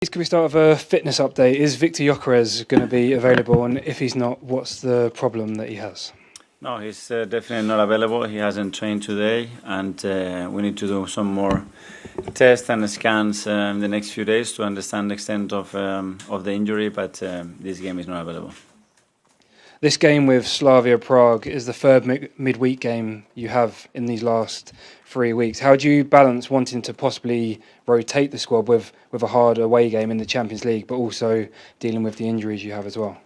Can we start with a fitness update? Is Viktor Gyokeres going to be available, and if he's not, what's the problem that he has? No, he's definitely not available. He hasn't trained today, and we need to do some more tests and scans in the next few days to understand the extent of the injury, but this game is not available. This game with Slavia Prague is the third midweek game you have in these last 3 weeks. How do you balance wanting to possibly rotate the squad with a hard away game in the Champions League, but also dealing with the injuries you have as well?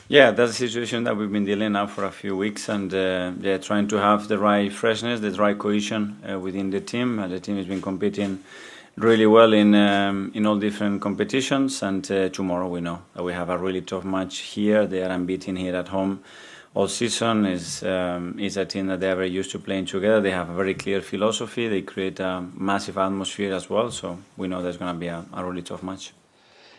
Yeah, that's a situation that we've been dealing now for a few weeks, and trying to have the right freshness, the right cohesion within the team. The team has been competing really well in all different competitions, and tomorrow we know that we have a really tough match here. They are unbeaten here at home all season. Is a team that they are very used to playing together. They have a very clear philosophy. They create a massive atmosphere as well, so we know there's going to be a really tough match.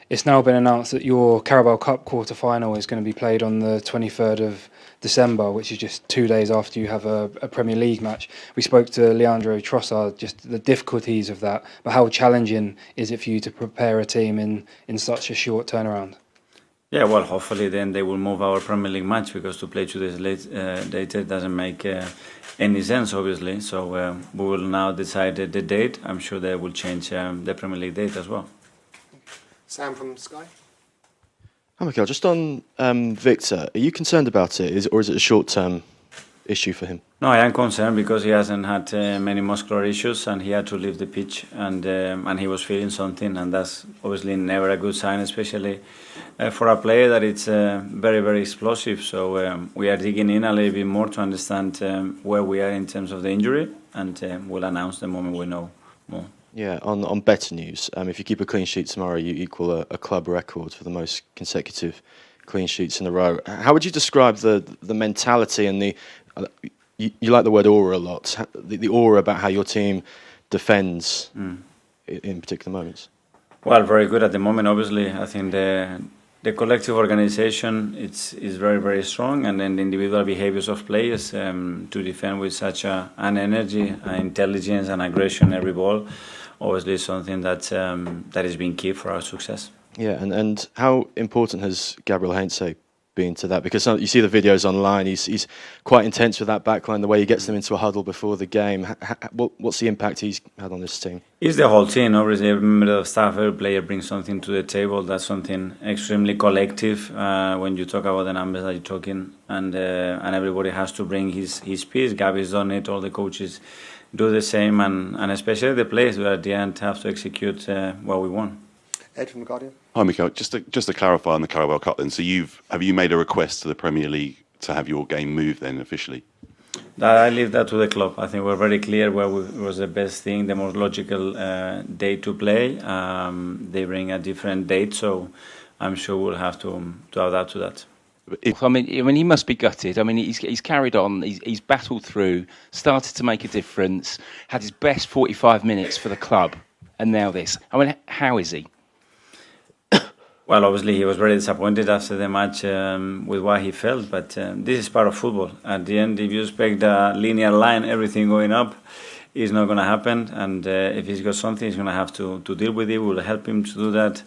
It's now been announced that your Carabao Cup quarter-final is going to be played on the 23rd of December, which is just 2 days after you have a Premier League match. We spoke to Leandro Trossard, just the difficulties of that, but how challenging is it for you to prepare a team in such a short turnaround? Yeah, well, hopefully then they will move our Premier League match, because to play 2 days later doesn't make any sense, obviously. So we will now decide the date. I'm sure they will change the Premier League date as well. Sam from Sky. Hi, Mikel. Just on Viktor, are you concerned about it, or is it a short-term issue for him? No, I am concerned because he hasn't had many muscular issues, and he had to leave the pitch, and he was feeling something, and that's obviously never a good sign, especially for a player that it's very, very explosive. So we are digging in a little bit more to understand where we are in terms of the injury, and we'll announce the moment we know more. Yeah, on better news, if you keep a clean sheet tomorrow, you equal a club record for the most consecutive clean sheets in a row. How would you describe the mentality and the you like the word aura a lot, the aura about how your team defends in particular moments? Well, very good at the moment. Obviously, I think the collective organisation is very, very strong, and then the individual behaviours of players to defend with such an energy, intelligence, and aggression every ball. Obviously, something that has been key for our success. Yeah, and how important has Gabriel Heinze been to that? Because you see the videos online, he's quite intense with that backline, the way he gets them into a huddle before the game. What's the impact he's had on this team? It's the whole team. Obviously, every member of staff, every player brings something to the table. That's something extremely collective when you talk about the numbers that you're talking, and everybody has to bring his piece. Gabi's done it, all the coaches do the same, and especially the players who at the end have to execute what we want. Ed from The Guardian. Hi, Mikel. Just to clarify on the Carabao Cup then, so have you made a request to the Premier League to have your game moved then officially? I leave that to the club. I think we're very clear where was the best thing, the most logical date to play. They bring a different date, so I'm sure we'll have to adapt to that. I mean, he must be gutted. I mean, he's carried on. He's battled through, started to make a difference, had his best 45 minutes for the club, and now this. I mean, how is he? Well, obviously he was very disappointed after the match with what he felt, but this is part of football. At the end, if you expect a linear line, everything going up, it's not going to happen. And if he's got something, he's going to have to deal with it. We'll help him to do that.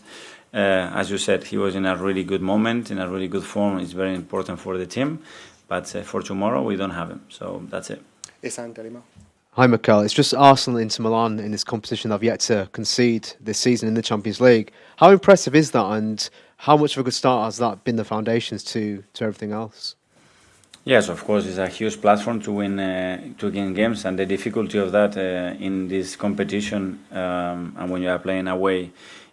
As you said, he was in a really good moment, in a really good form. It's very important for the team. But for tomorrow, we don't have him. So that's it. Isan Delima. Hi, Mikel. It's just Arsenal and Inter Milan in this competition that have yet to concede this season in the Champions League. How impressive is that, and how much of a good start has that been the foundations to everything else? Yes, of course, it's a huge platform to win games, and the difficulty of that in this competition, and when you are playing away,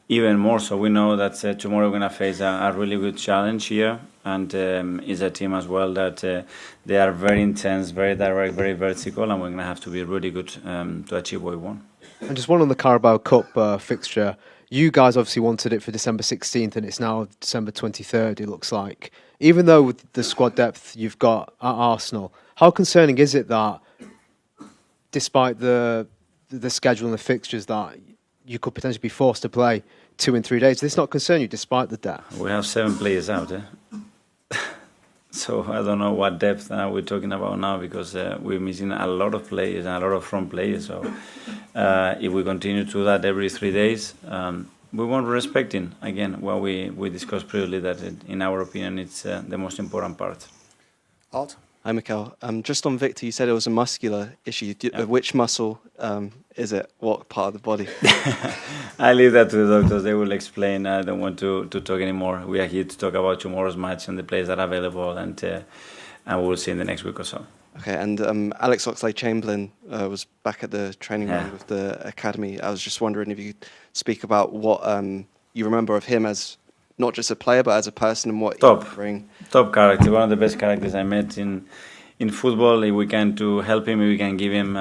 even more so. We know that tomorrow we're going to face a really good challenge here, and it's a team as well that they are very intense, very direct, very vertical, and we're going to have to be really good to achieve what we want. And just one on the Carabao Cup fixture. You guys obviously wanted it for December 16th, and it's now December 23rd, it looks like. Even though with the squad depth you've got at Arsenal, how concerning is it that despite the schedule and the fixtures that you could potentially be forced to play 2 in 3 days? Does this not concern you despite the depth? We have 7 players out, so I don't know what depth we're talking about now, because we're missing a lot of players and a lot of front players. So if we continue to do that every 3 days, we want respecting again what we discussed previously, that in our opinion it's the most important part. Art? Hi, Mikel. Just on Victor, you said it was a muscular issue. Yeah. Which muscle is it? What part of the body? I leave that to the doctors. They will explain. I don't want to talk anymore. We are here to talk about tomorrow's match and the players that are available, and we'll see in the next week or so. Okay, and Alex Oxlade-Chamberlain was back at the training Yeah. ground with the academy. I was just wondering if you could speak about what you remember of him as not just a player, but as a person, and what Top. he could bring. Top character, one of the best characters I met in football. If we can to help him, if we can give him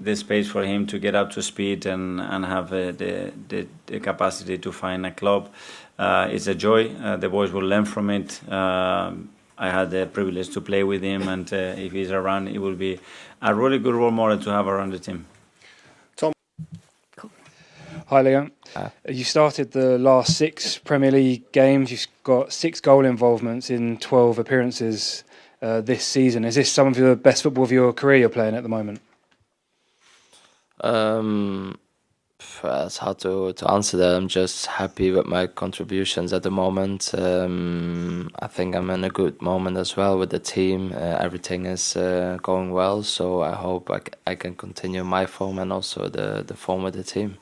the space for him to get up to speed and have the capacity to find a club, it's a joy. The boys will learn from it. I had the privilege to play with him, and if he's around, it will be a really good role model to have around the team. Hi, Leon. You started the last 6 Premier League games. You've got 6 goal involvements in 12 appearances this season. Is this some of the best football of your career you're playing at the moment? It's hard to answer that. I'm just happy with my contributions at the moment. I think I'm in a good moment as well with the team. Everything is going well, so I hope I can continue my form and also the form with the team.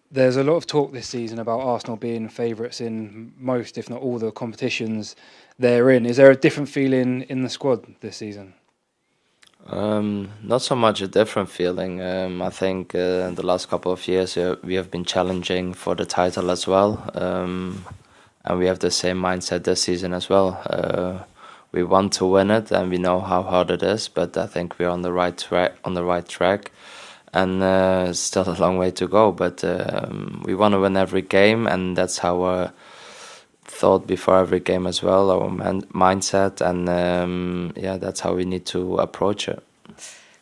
There's a lot of talk this season about Arsenal being favourites in most, if not all, the competitions they're in. Is there a different feeling in the squad this season? Not so much a different feeling. I think the last couple of years we have been challenging for the title as well, and we have the same mindset this season as well. We want to win it, and we know how hard it is. But I think we're on the right track. And it's still a long way to go, but we want to win every game, and that's our thought before every game as well, our mindset, and that's how we need to approach it.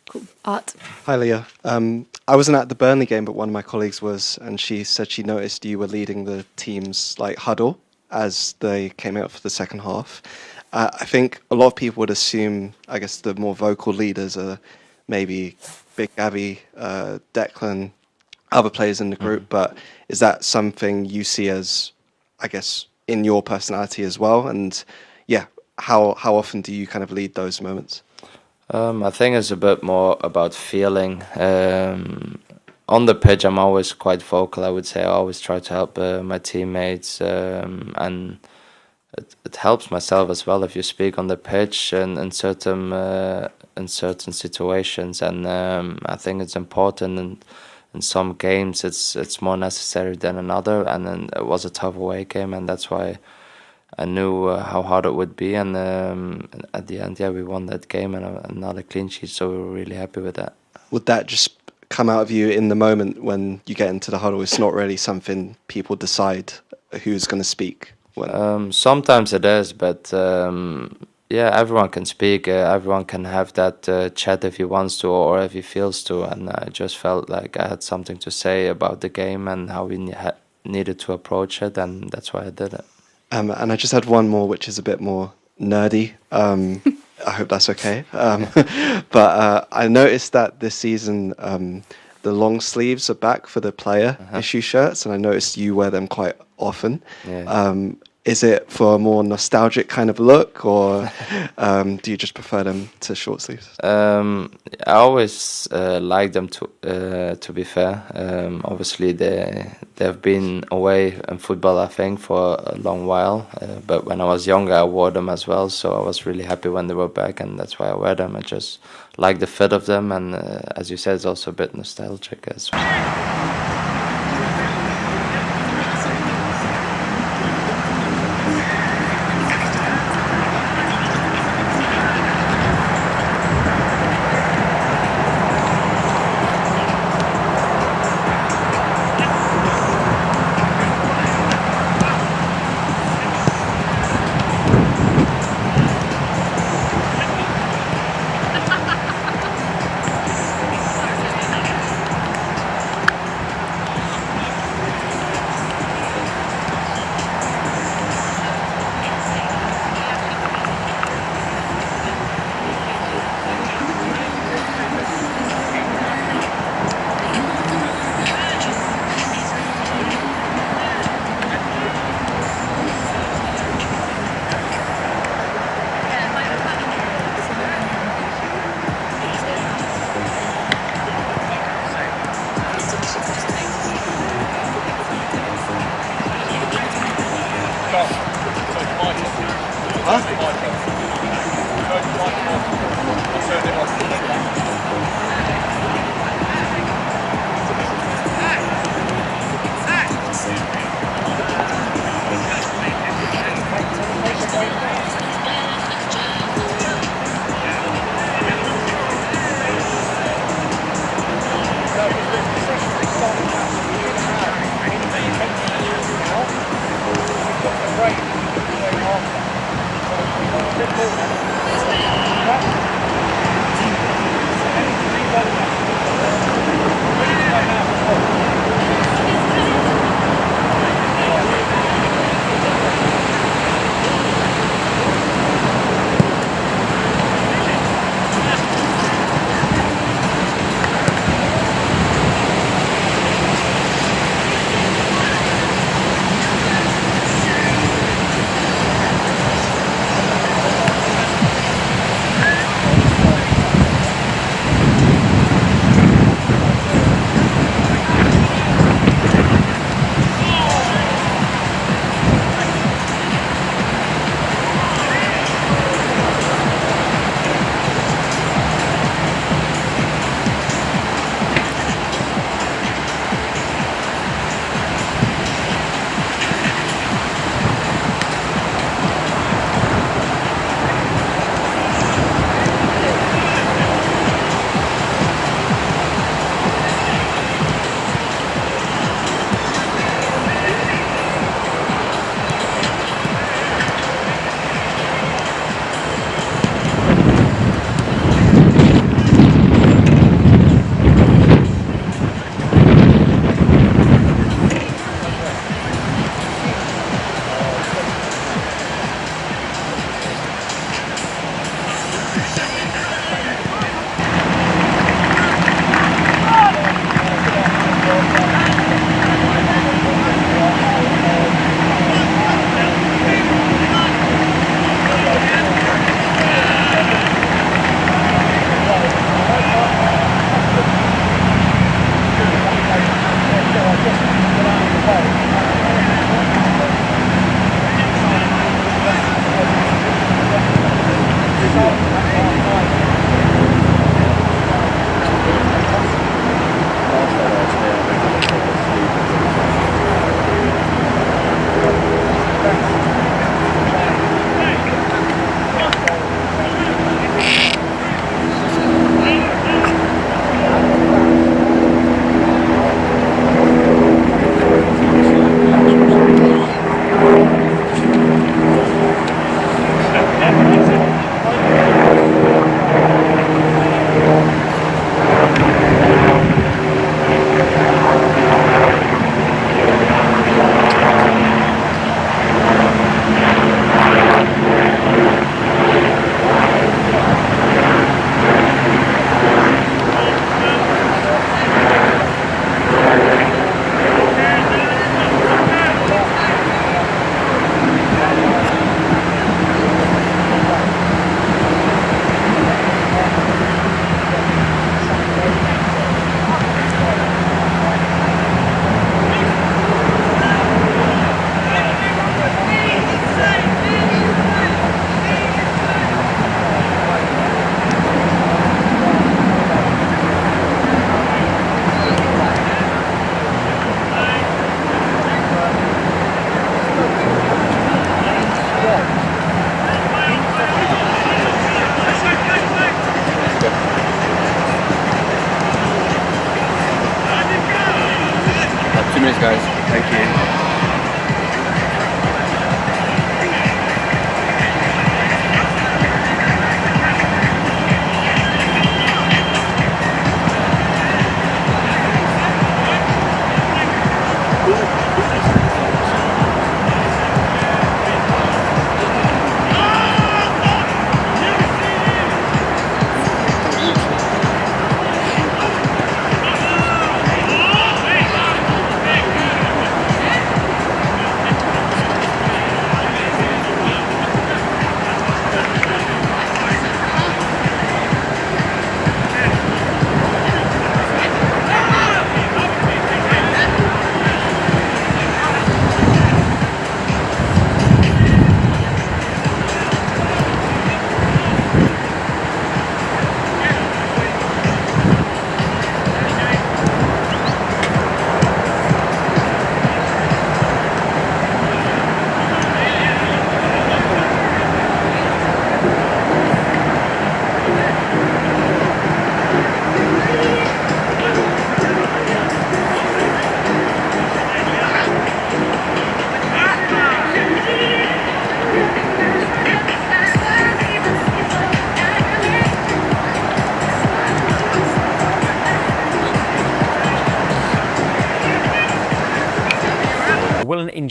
Cool. Art? Hi, Leah. I wasn't at the Burnley game, but one of my colleagues was, and she said she noticed you were leading the team's huddle as they came out for the second half. I think a lot of people would assume, I guess, the more vocal leaders are maybe Big Gabby, Declan, other players in the group, but is that something you see as, I guess, in your personality as well? And how often do you kind of lead those moments? I think it's a bit more about feeling. On the pitch, I'm always quite vocal, I would say. I always try to help my teammates, and it helps myself as well if you speak on the pitch and in certain situations, and I think it's important, and in some games it's more necessary than another, and then it was a tough away game, and that's why I knew how hard it would be, and at the end, we won that game and another clean sheet, so we were really happy with that. Would that just come out of you in the moment when you get into the huddle? It's not really something people decide who's going to speak? Sometimes it is, but everyone can speak. Everyone can have that chat if he wants to or if he feels to. And I just felt like I had something to say about the game and how we needed to approach it, and that's why I did it. And I just had one more, which is a bit more nerdy. I hope that's okay. But I noticed that this season the long sleeves are back for the player issue shirts, and I noticed you wear them quite often. Yeah. Is it for a more nostalgic kind of look, or do you just prefer them to short sleeves? I always like them to be fair. Obviously, they've been away in football, I think, for a long while. But when I was younger, I wore them as well. So I was really happy when they were back, and that's why I wear them. I just like the fit of them, and as you said, it's also a bit nostalgic as well. Right.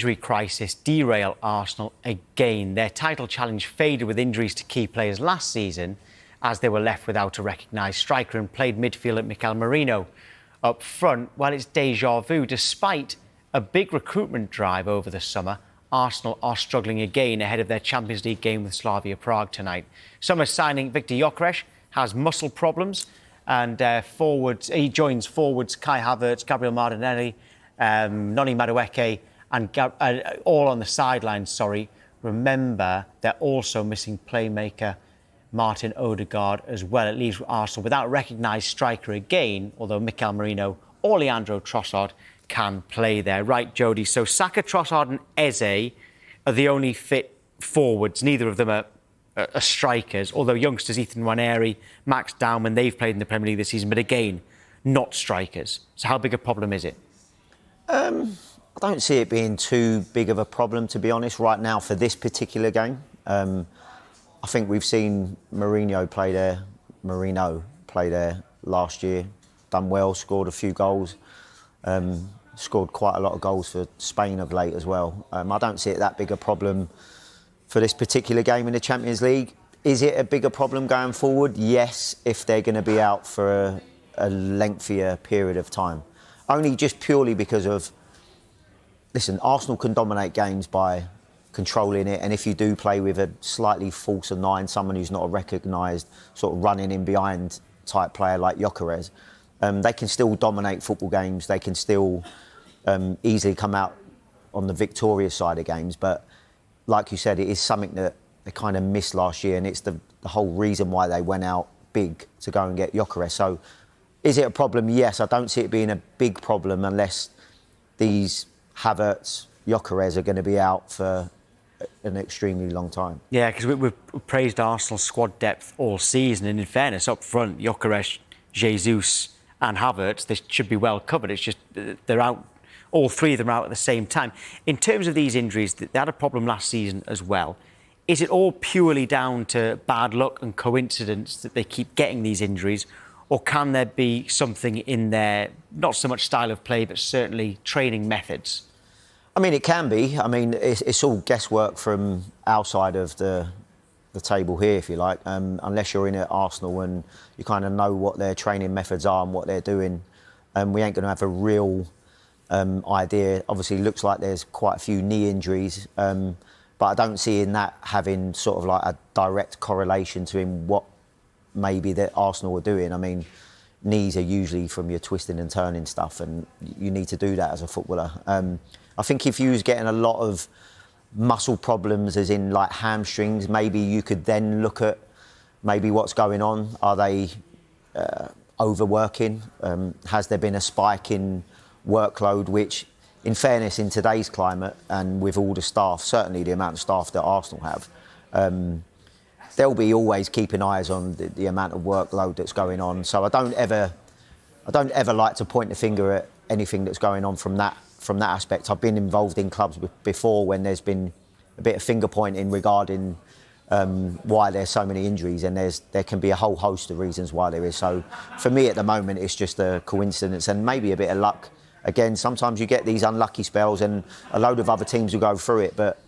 injury crisis derail Arsenal again? Their title challenge faded with injuries to key players last season as they were left without a recognised striker and played midfielder Mikel Merino up front. Well, it's déjà vu. Despite a big recruitment drive over the summer, Arsenal are struggling again ahead of their Champions League game with Slavia Prague tonight. Summer signing Viktor Gyokeres has muscle problems, and he joins forwards Kai Havertz, Gabriel Martinelli, Noni Madueke, and all on the sidelines. Remember, they're also missing playmaker Martin Odegaard as well. It leaves Arsenal without a recognised striker again, although Mikel Merino or Leandro Trossard can play there. Right, Jody, so Saka, Trossard and Eze are the only fit forwards. Neither of them are strikers, although youngsters Ethan Nwaneri, Max Dowman, they've played in the Premier League this season, but again, not strikers. So how big a problem is it? I don't see it being too big of a problem, to be honest, right now for this particular game. I think we've seen Merino play there last year, done well, scored a few goals, scored quite a lot of goals for Spain of late as well. I don't see it that big a problem for this particular game in the Champions League. Is it a bigger problem going forward? Yes, if they're going to be out for a lengthier period of time. Only just purely because of, listen, Arsenal can dominate games by controlling it, and if you do play with a slightly falser nine, someone who's not a recognised sort of running in behind type player like Gyokeres, they can still dominate football games. They can still easily come out on the victorious side of games. But like you said, it is something that they kind of missed last year, and it's the whole reason why they went out big to go and get Gyokeres. So is it a problem? Yes, I don't see it being a big problem unless these Havertz, Gyokeres are going to be out for an extremely long time. Yeah, because we've praised Arsenal's squad depth all season, and in fairness, up front, Gyokeres, Jesus and Havertz, they should be well covered. It's just they're out, all three of them are out at the same time. In terms of these injuries, they had a problem last season as well. Is it all purely down to bad luck and coincidence that they keep getting these injuries, or can there be something in their, not so much style of play, but certainly training methods? I mean, it can be. I mean, it's all guesswork from our side of the table here, if you like. Unless you're in at Arsenal and you kind of know what their training methods are and what they're doing, we ain't going to have a real idea. Obviously, it looks like there's quite a few knee injuries, but I don't see in that having sort of like a direct correlation to in what maybe that Arsenal are doing. I mean, knees are usually from your twisting and turning stuff, and you need to do that as a footballer. I think if you was getting a lot of muscle problems, as in like hamstrings, maybe you could then look at maybe what's going on. Are they overworking? Has there been a spike in workload, which, in fairness, in today's climate and with all the staff, certainly the amount of staff that Arsenal have, they'll be always keeping eyes on the amount of workload that's going on. So I don't ever like to point the finger at anything that's going on from that aspect. I've been involved in clubs before when there's been a bit of finger pointing regarding why there's so many injuries, and there can be a whole host of reasons why there is. So for me at the moment, it's just a coincidence and maybe a bit of luck. Again, sometimes you get these unlucky spells and a load of other teams will go through it, but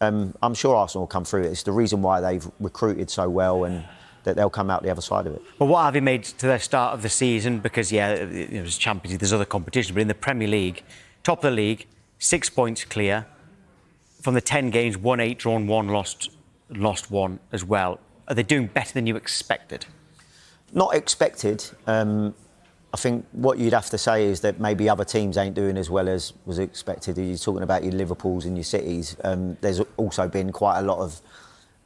I'm sure Arsenal will come through it. It's the reason why they've recruited so well and that they'll come out the other side of it. Well, what have you made to the start of the season? Because, there's Champions League, there's other competitions, but in the Premier League, top of the league, 6 points clear. From the 10 games, won 8, drawn 1, lost 1 as well. Are they doing better than you expected? Not expected. I think what you'd have to say is that maybe other teams ain't doing as well as was expected. You're talking about your Liverpools and your Cities. There's also been quite a lot of,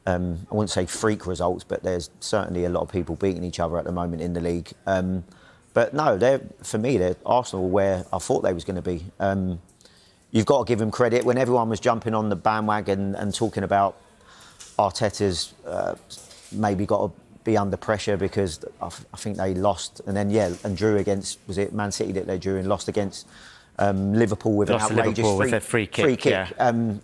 I wouldn't say freak results, but there's certainly a lot of people beating each other at the moment in the league. But no, for me, Arsenal where I thought they was going to be. You've got to give them credit. When everyone was jumping on the bandwagon and talking about Arteta's maybe got to be under pressure because I think they lost and then and drew against, was it Man City that they drew and lost against Liverpool with lost an outrageous free kick. Yeah.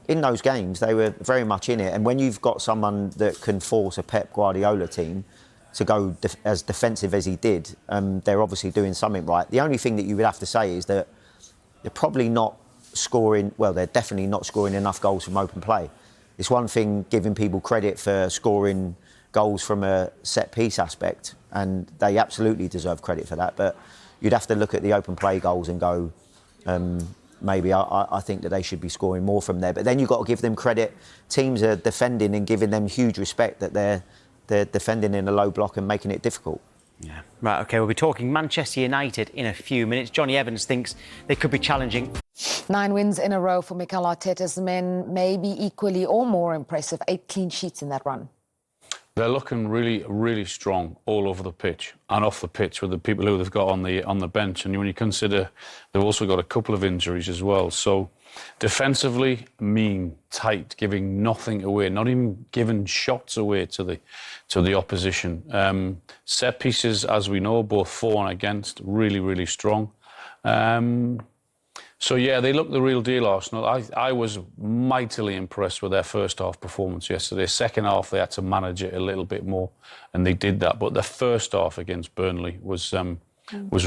In those games they were very much in it, and when you've got someone that can force a Pep Guardiola team to go as defensive as he did, they're obviously doing something right. The only thing that you would have to say is that they're probably not scoring. Well, they're definitely not scoring enough goals from open play. It's one thing giving people credit for scoring goals from a set piece aspect, and they absolutely deserve credit for that. But you'd have to look at the open play goals and go, maybe I think that they should be scoring more from there. But then you've got to give them credit. Teams are defending and giving them huge respect that they're defending in a low block and making it difficult. Yeah. Right, OK, we'll be talking Manchester United in a few minutes. Johnny Evans thinks they could be challenging. 9 wins in a row for Mikel Arteta's men, maybe equally or more impressive. 8 clean sheets in that run. They're looking really, really strong all over the pitch and off the pitch with the people who they've got on the bench. And when you consider they've also got a couple of injuries as well. So defensively, mean, tight, giving nothing away, not even giving shots away to the opposition. Set pieces, as we know, both for and against, really, really strong. So, yeah, they look the real deal, Arsenal. I was mightily impressed with their first half performance yesterday. Second half, they had to manage it a little bit more, and they did that. But the first half against Burnley was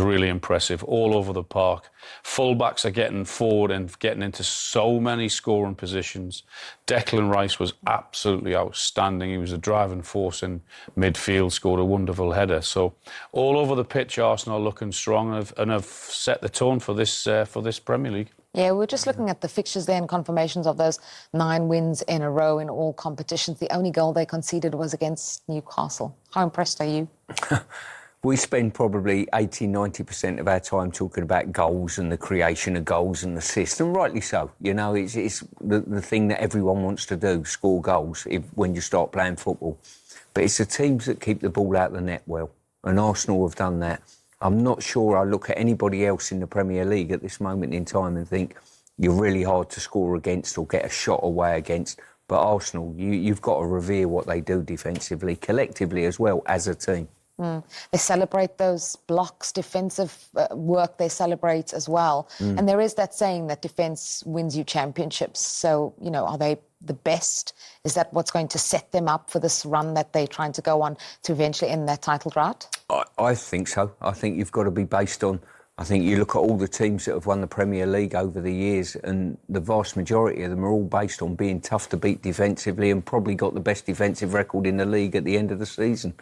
really impressive, all over the park. Full-backs are getting forward and getting into so many scoring positions. Declan Rice was absolutely outstanding. He was a driving force in midfield, scored a wonderful header. So all over the pitch, Arsenal are looking strong and have set the tone for this Premier League. Yeah, we're just looking at the fixtures there and confirmations of those 9 wins in a row in all competitions. The only goal they conceded was against Newcastle. How impressed are you? We spend probably 80-90% of our time talking about goals and the creation of goals and assists, and rightly so. You know, it's the thing that everyone wants to do, score goals when you start playing football. But it's the teams that keep the ball out of the net well, and Arsenal have done that. I'm not sure I look at anybody else in the Premier League at this moment in time and think you're really hard to score against or get a shot away against. But Arsenal, you've got to revere what they do defensively, collectively as well, as a team. They celebrate those blocks, defensive work they celebrate as well. And there is that saying that defence wins you championships. So, you know, are they the best? Is that what's going to set them up for this run that they're trying to go on to eventually end their title drought? I think so. I think you've got to be based on... I think you look at all the teams that have won the Premier League over the years, and the vast majority of them are all based on being tough to beat defensively and probably got the best defensive record in the league at the end of the season.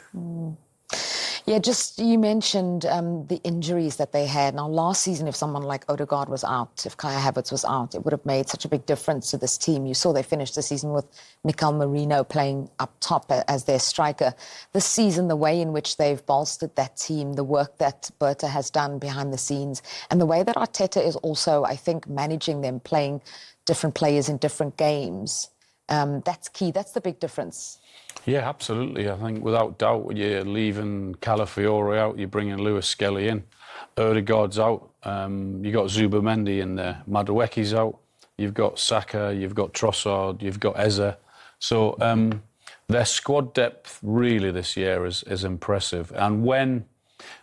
Yeah, just you mentioned the injuries that they had. Now, last season, if someone like Odegaard was out, if Kai Havertz was out, it would have made such a big difference to this team. You saw they finished the season with Mikel Arteta playing up top as their striker. This season, the way in which they've bolstered that team, the work that Berta has done behind the scenes, and the way that Arteta is also, I think, managing them, playing different players in different games, that's key. That's the big difference. Yeah, absolutely. I think without doubt, you're leaving Calafiore out, you're bringing Lewis Skelly in. Odegaard's out. You've got Zubamendi in there. Madueke's out. You've got Saka, you've got Trossard, you've got Eze. So their squad depth really this year is impressive. And when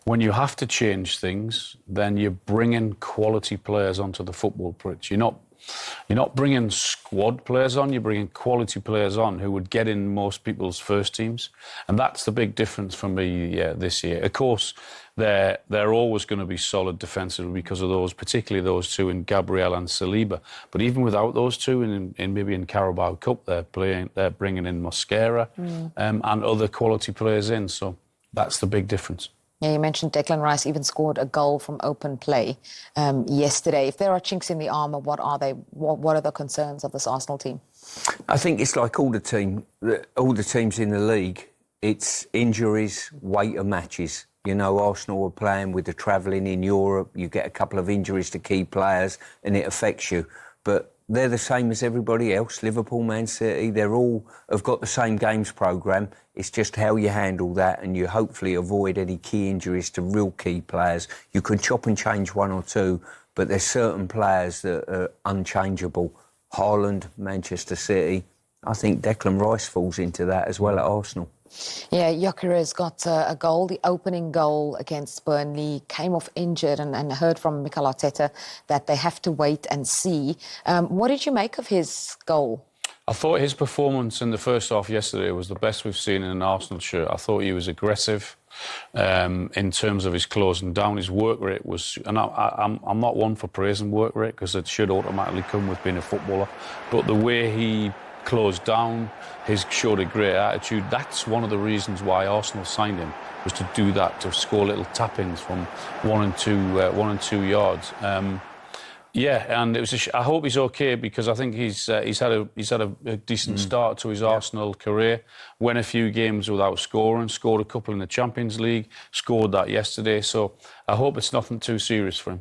you have to change things, then you're bringing quality players onto the football pitch. You're not bringing squad players on, you're bringing quality players on who would get in most people's first teams. And that's the big difference for me this year. Of course, they're always going to be solid defensively because of those, particularly those two in Gabriel and Saliba. But even without those two, maybe in Carabao Cup, they're bringing in Mosquera and other quality players in. So that's the big difference. Yeah, you mentioned Declan Rice even scored a goal from open play yesterday. If there are chinks in the armour, what are they? What are the concerns of this Arsenal team? I think it's like all the teams in the league. It's injuries, weight of matches. You know, Arsenal are playing with the travelling in Europe. You get a couple of injuries to key players and it affects you. But they're the same as everybody else. Liverpool, Man City, they all have got the same games programme. It's just how you handle that and you hopefully avoid any key injuries to real key players. You can chop and change one or two, but there's certain players that are unchangeable. Haaland, Manchester City. I think Declan Rice falls into that as well at Arsenal. Yeah, Gyokeres got a goal, the opening goal against Burnley, came off injured and heard from Mikel Arteta that they have to wait and see. What did you make of his goal? I thought his performance in the first half yesterday was the best we've seen in an Arsenal shirt. I thought he was aggressive. in terms of his closing down. His work rate was, and I'm not one for praising work rate because it should automatically come with being a footballer, but the way he closed down, he showed a great attitude. That's one of the reasons why Arsenal signed him, was to do that, to score little tap-ins from 1 and 2 yards. Yeah, and it was. I hope he's okay, because I think he's had a decent start to his Arsenal career. Went a few games without scoring, scored a couple in the Champions League, scored that yesterday. So I hope it's nothing too serious for him.